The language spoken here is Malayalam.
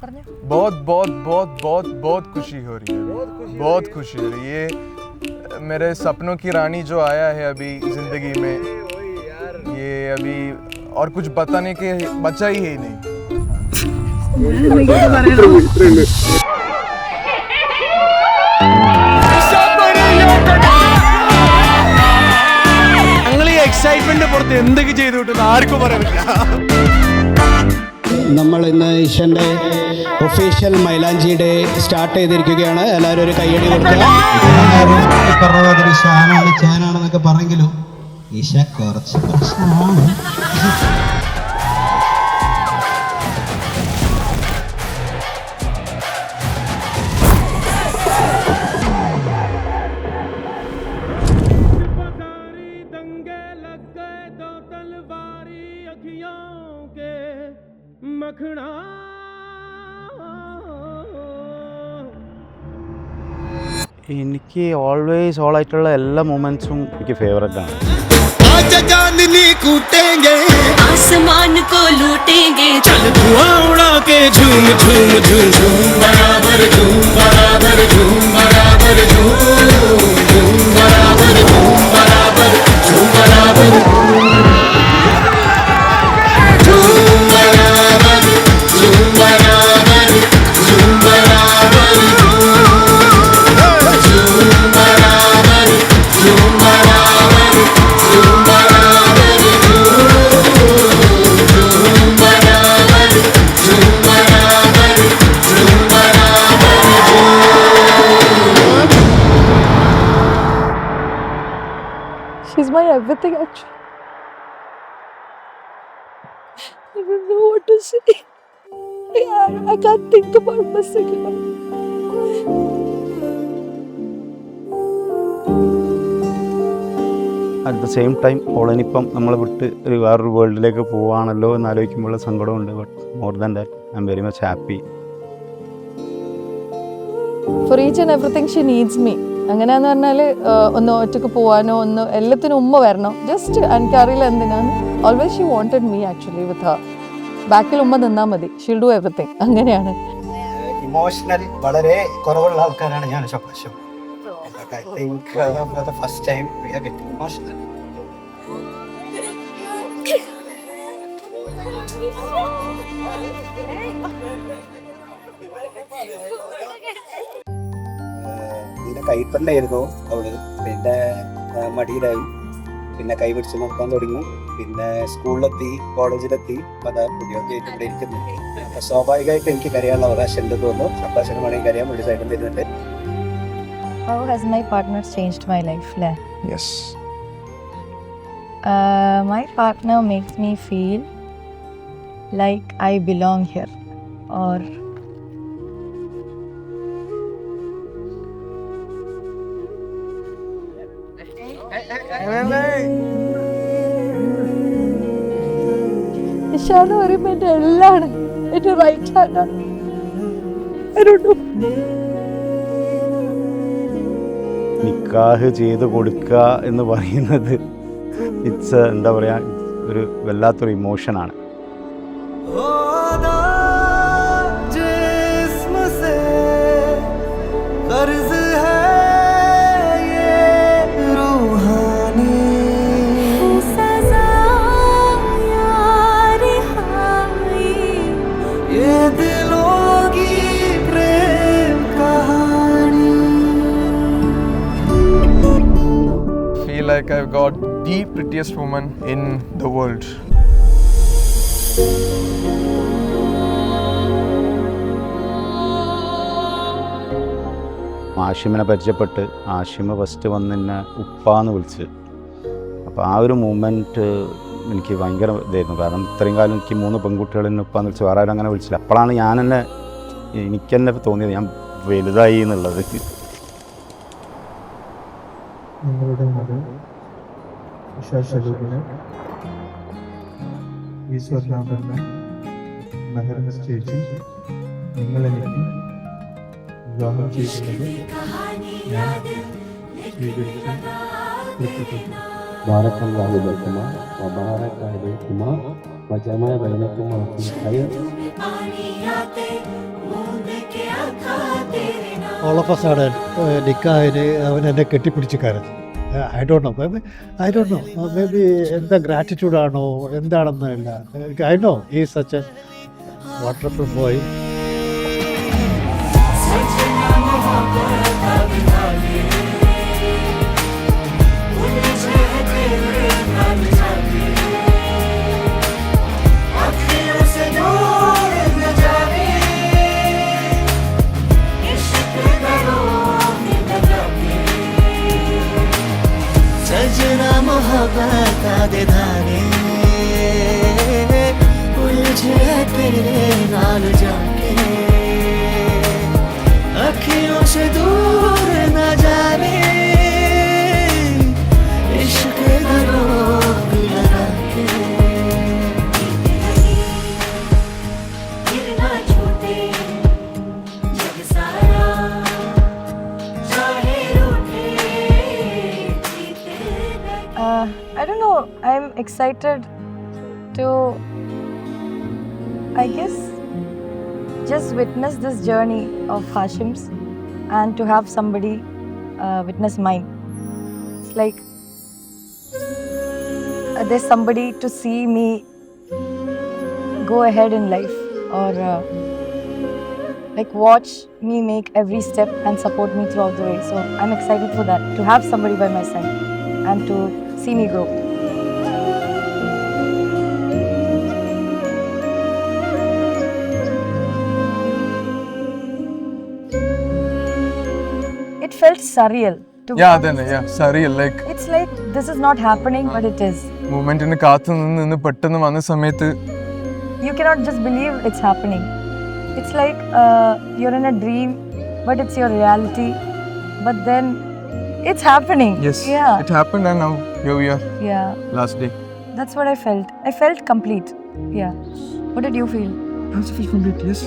बहुत बहुत बहुत बहुत बहुत खुशी हो रही है, बहुत खुशी हो रही है। ये मेरे सपनों की रानी जो आया है अभी जिंदगी में, ये अभी और कुछ बताने के बचा ही है नहीं। എക്സൈറ്റ്മെന്റ് പുറത്ത് എന്തൊക്കെ ചെയ്തു കിട്ടുന്ന ആർക്കും പറയാൻ പറ്റില്ല. നമ്മൾ ഇന്ന് ഈശൻ്റെ ഒഫീഷ്യൽ മൈലാഞ്ചി ഡേ സ്റ്റാർട്ട് ചെയ്തിരിക്കുകയാണ്. എല്ലാവരും ഒരു കയ്യടി കൊടുക്കുക. പറഞ്ഞ മാതിരി ഷാനാണ് ചാനാണെന്നൊക്കെ പറഞ്ഞെങ്കിലും ഈശ കുറച്ച് പ്രശ്നമാണ്. എനിക്ക് ഓൾവേസ് ഓൾ ആയിട്ടുള്ള എല്ലാ മൊമെന്റ്സും എനിക്ക് ഫേവറേറ്റ് ആണ്. आसमान को लूटेंगे चल धुआं उड़ा के झूम झूम झूम झूम बराबर झूम बराबर झूम बराबर झूम झूम बराबर झूम बराबर झूम बराबर झूम बराबर झूम बराबर झूम बराबर झूम बराबर झूम बराबर झूम She's my everything actually. I don't know what to say. I can't think about my second life. At the same time ഓളനിപ്പം നമ്മളെ വിട്ട് ഒരു വേറൊരു വേൾഡിലേക്ക് പോവുകയാണല്ലോ എന്നാലോചിക്കുമ്പോൾ സങ്കടമുണ്ട്. But more than that I am very much happy. For each and everything she needs me. അങ്ങനെയാന്ന് പറഞ്ഞാൽ ഒന്ന് ഒറ്റക്ക് പോകാനോ ഒന്ന് എല്ലാത്തിനും ഉമ്മ വരണം. ജസ്റ്റ് എനിക്കറിയില്ല എന്തിനാണ്. Always she wanted me actually with her. ബാക്കിൽ ഉമ്മ നിന്നാൽ മതി. She'll do everything. അങ്ങനെയാണ്. ഇമോഷണൽ വളരെ കുറവുള്ള ആൾക്കാരാണ് ഞാൻ. I think for the first time we are getting emotional. ഇതിന്റെ കൈപ്പണ്ടായിരുന്നു അവള്. പിന്നെ മടിയിലായി, പിന്നെ കൈ പിടിച്ച് നോക്കാൻ തുടങ്ങി, പിന്നെ സ്കൂളിലെത്തി, കോളേജിലെത്തി, പല പുതിയൊക്കെ ആയിട്ട് ഇവിടെ ഇരിക്കുന്നു. അപ്പൊ സ്വാഭാവികമായിട്ട് എനിക്ക് കരയാനുള്ള അവകാശം ഉണ്ട് തോന്നുന്നു. സംഭാഷണം വേണമെങ്കിൽ കരയാൻ വേണ്ടി സൈഡിൽ വരുന്നുണ്ട്. How has my partner changed my life? Yes. My partner makes me feel like I belong here, or ഇഷാന്ന് പറയുമ്പോൾ എൻ്റെ എല്ലാമാണ്. എൻ്റെ റൈറ്റ് ഹാൻഡാണ്. I don't know. നിക്കാഹ് ചെയ്ത് കൊടുക്കുക എന്ന് പറയുന്നത് ഇറ്റ്സ് എന്താ പറയുക, ഒരു വല്ലാത്തൊരു ഇമോഷനാണ്. Like I've got the prettiest woman in the world. ആഷിമിനെ പരിചയപ്പെട്ട് ആഷിമ ഫസ്റ്റ് വന്ന് എന്നെ ഉപ്പാന്ന് വിളിച്ച്. അപ്പോൾ ആ ഒരു മൂമെൻറ്റ് എനിക്ക് ഭയങ്കര ഇതായിരുന്നു. കാരണം ഇത്രയും കാലം എനിക്ക് 3 പെൺകുട്ടികൾ എന്നെ ഉപ്പാന്ന് വിളിച്ച് വേറെ ആരും അങ്ങനെ വിളിച്ചില്ല. അപ്പോഴാണ് എനിക്ക് തന്നെ തോന്നിയത് ഞാൻ വലുതായി എന്നുള്ളത്. നിങ്ങളുടെ മകൾ ഉഷ ഷലൂബിന് ഈ സ്വർണ്ണാഭരണ മെഹർ നിശ്ചയിച്ച് നിങ്ങൾ എനിക്ക് വിവാഹം ചെയ്യുന്നത് ഞാൻ സ്വീകരിച്ച് തൃപ്തിപ്പെട്ടു. ബാറക്കല്ലാഹു ലക്കുമാ വബാറക അലൈക്കുമാ വജമഅ ബൈനക്കുമാ ഫീ ഖൈർ. ഓൾ ഓഫ് എ സഡൻ നിക്കാഹിന് അവൻ എന്നെ കെട്ടിപ്പിടിച്ച് കരഞ്ഞു. I don't know, maybe എന്താ ഗ്രാറ്റിറ്റ്യൂഡാണോ എന്താണെന്നല്ല. I know he is such a wonderful boy. सजना मोहब्बत दे धाने उलझे तेरे नाल जाके अखियों से दूर न जाने इश्क का रोग लगा के गिरना छूटे जग सारा चाहे रूठे I don't know. I'm excited to, I guess, just witness this journey of Hashim's and to have somebody witness mine. It's like there's somebody to see me go ahead in life or like watch me make every step and support me throughout the way. So I'm excited for that, to have somebody by my side and to see me grow. It felt surreal. Then surreal. Like It's like this is not happening, but it is. മൂമെന്റിന് കാത്തു നിന്ന് പെട്ടെന്ന് വന്ന സമയത്ത് You cannot just believe it's happening. It's like you're in a dream, but it's your reality. But then it's happening. yes, Yeah. it happened and now here we are, Yeah. last day. That's what I felt. I felt complete. Yeah. What did you feel? I also feel complete. Yes.